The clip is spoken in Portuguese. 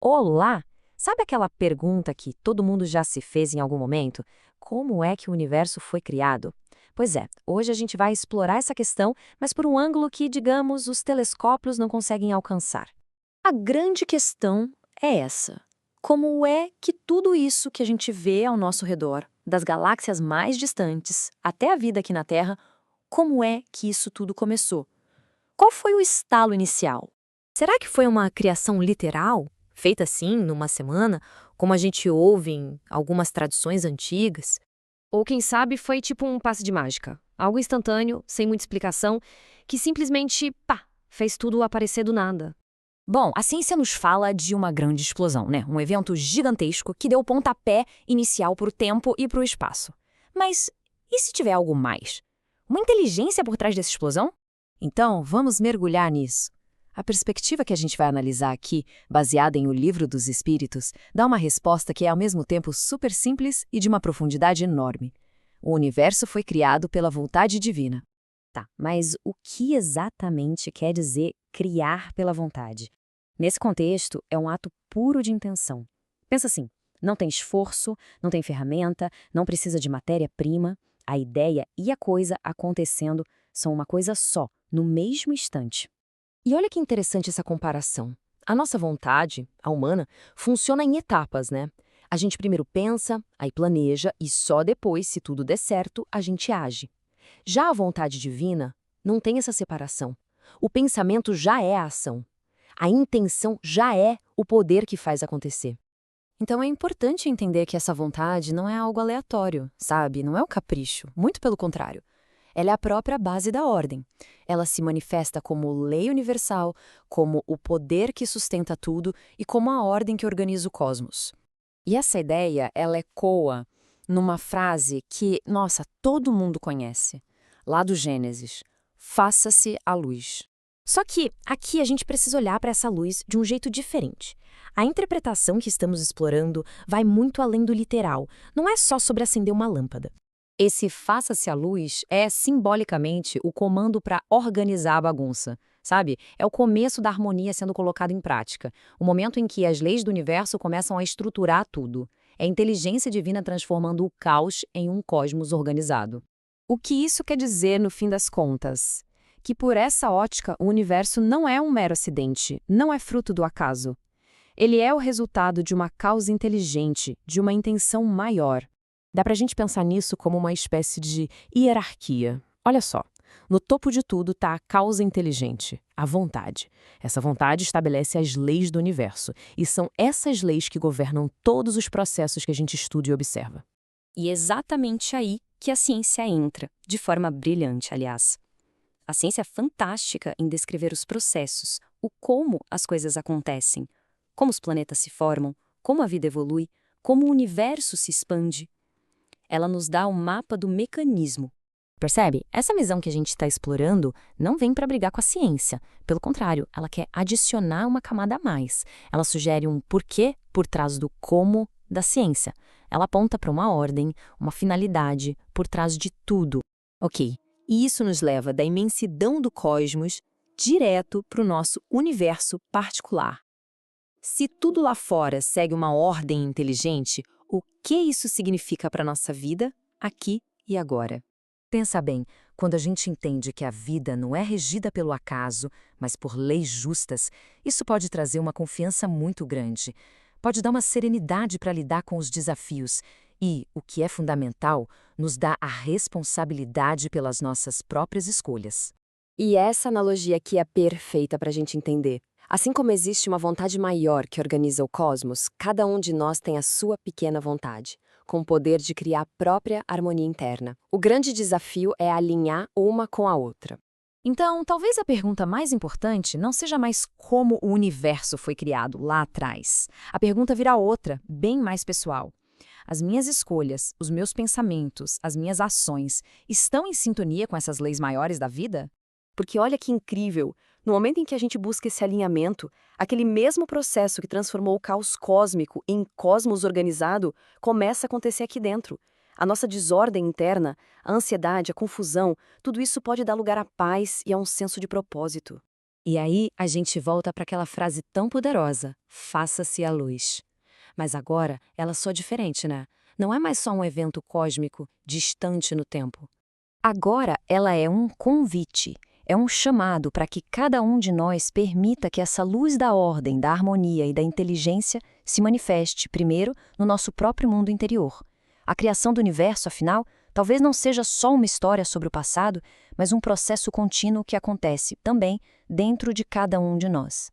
Olá! Sabe aquela pergunta que todo mundo já se fez em algum momento? Como é que o universo foi criado? Pois é, hoje a gente vai explorar essa questão, mas por um ângulo que, digamos, os telescópios não conseguem alcançar. A grande questão é essa: como é que tudo isso que a gente vê ao nosso redor, das galáxias mais distantes até a vida aqui na Terra, como é que isso tudo começou? Qual foi o estalo inicial? Será que foi uma criação literal, feita assim, numa semana, como a gente ouve em algumas tradições antigas? Ou quem sabe foi tipo um passe de mágica, algo instantâneo, sem muita explicação, que simplesmente, pá, fez tudo aparecer do nada. Bom, a ciência nos fala de uma grande explosão, né? Um evento gigantesco que deu o pontapé inicial para o tempo e para o espaço. Mas e se tiver algo mais? Uma inteligência por trás dessa explosão? Então, vamos mergulhar nisso. A perspectiva que a gente vai analisar aqui, baseada em O Livro dos Espíritos, dá uma resposta que é ao mesmo tempo super simples e de uma profundidade enorme. O universo foi criado pela vontade divina. Tá, mas o que exatamente quer dizer criar pela vontade? Nesse contexto, é um ato puro de intenção. Pensa assim: não tem esforço, não tem ferramenta, não precisa de matéria-prima. A ideia e a coisa acontecendo são uma coisa só, no mesmo instante. E olha que interessante essa comparação. A nossa vontade, a humana, funciona em etapas, né? A gente primeiro pensa, aí planeja e só depois, se tudo der certo, a gente age. Já a vontade divina não tem essa separação. O pensamento já é a ação. A intenção já é o poder que faz acontecer. Então é importante entender que essa vontade não é algo aleatório, sabe? Não é um capricho, muito pelo contrário. Ela é a própria base da ordem. Ela se manifesta como lei universal, como o poder que sustenta tudo e como a ordem que organiza o cosmos. E essa ideia, ela ecoa numa frase que, nossa, todo mundo conhece, lá do Gênesis: faça-se a luz. Só que aqui a gente precisa olhar para essa luz de um jeito diferente. A interpretação que estamos explorando vai muito além do literal, não é só sobre acender uma lâmpada. Esse faça-se a luz é, simbolicamente, o comando para organizar a bagunça, sabe? É o começo da harmonia sendo colocado em prática, o momento em que as leis do universo começam a estruturar tudo. É a inteligência divina transformando o caos em um cosmos organizado. O que isso quer dizer, no fim das contas? Que por essa ótica, o universo não é um mero acidente, não é fruto do acaso. Ele é o resultado de uma causa inteligente, de uma intenção maior. Dá pra gente pensar nisso como uma espécie de hierarquia. Olha só, no topo de tudo está a causa inteligente, a vontade. Essa vontade estabelece as leis do universo, e são essas leis que governam todos os processos que a gente estuda e observa. E é exatamente aí que a ciência entra, de forma brilhante, aliás. A ciência é fantástica em descrever os processos, o como as coisas acontecem, como os planetas se formam, como a vida evolui, como o universo se expande. Ela nos dá um mapa do mecanismo. Percebe? Essa visão que a gente está explorando não vem para brigar com a ciência. Pelo contrário, ela quer adicionar uma camada a mais. Ela sugere um porquê por trás do como da ciência. Ela aponta para uma ordem, uma finalidade por trás de tudo. Ok, e isso nos leva da imensidão do cosmos direto para o nosso universo particular. Se tudo lá fora segue uma ordem inteligente, o que isso significa para a nossa vida, aqui e agora? Pensa bem, quando a gente entende que a vida não é regida pelo acaso, mas por leis justas, isso pode trazer uma confiança muito grande. Pode dar uma serenidade para lidar com os desafios e, o que é fundamental, nos dá a responsabilidade pelas nossas próprias escolhas. E essa analogia aqui é perfeita para a gente entender. Assim como existe uma vontade maior que organiza o cosmos, cada um de nós tem a sua pequena vontade, com o poder de criar a própria harmonia interna. O grande desafio é alinhar uma com a outra. Então, talvez a pergunta mais importante não seja mais como o universo foi criado lá atrás. A pergunta virá outra, bem mais pessoal. As minhas escolhas, os meus pensamentos, as minhas ações estão em sintonia com essas leis maiores da vida? Porque olha que incrível, no momento em que a gente busca esse alinhamento, aquele mesmo processo que transformou o caos cósmico em cosmos organizado começa a acontecer aqui dentro. A nossa desordem interna, a ansiedade, a confusão, tudo isso pode dar lugar à paz e a um senso de propósito. E aí a gente volta para aquela frase tão poderosa: faça-se a luz. Mas agora ela soa diferente, né? Não é mais só um evento cósmico distante no tempo. Agora ela é um convite, é um chamado para que cada um de nós permita que essa luz da ordem, da harmonia e da inteligência se manifeste primeiro no nosso próprio mundo interior. A criação do universo, afinal, talvez não seja só uma história sobre o passado, mas um processo contínuo que acontece também dentro de cada um de nós.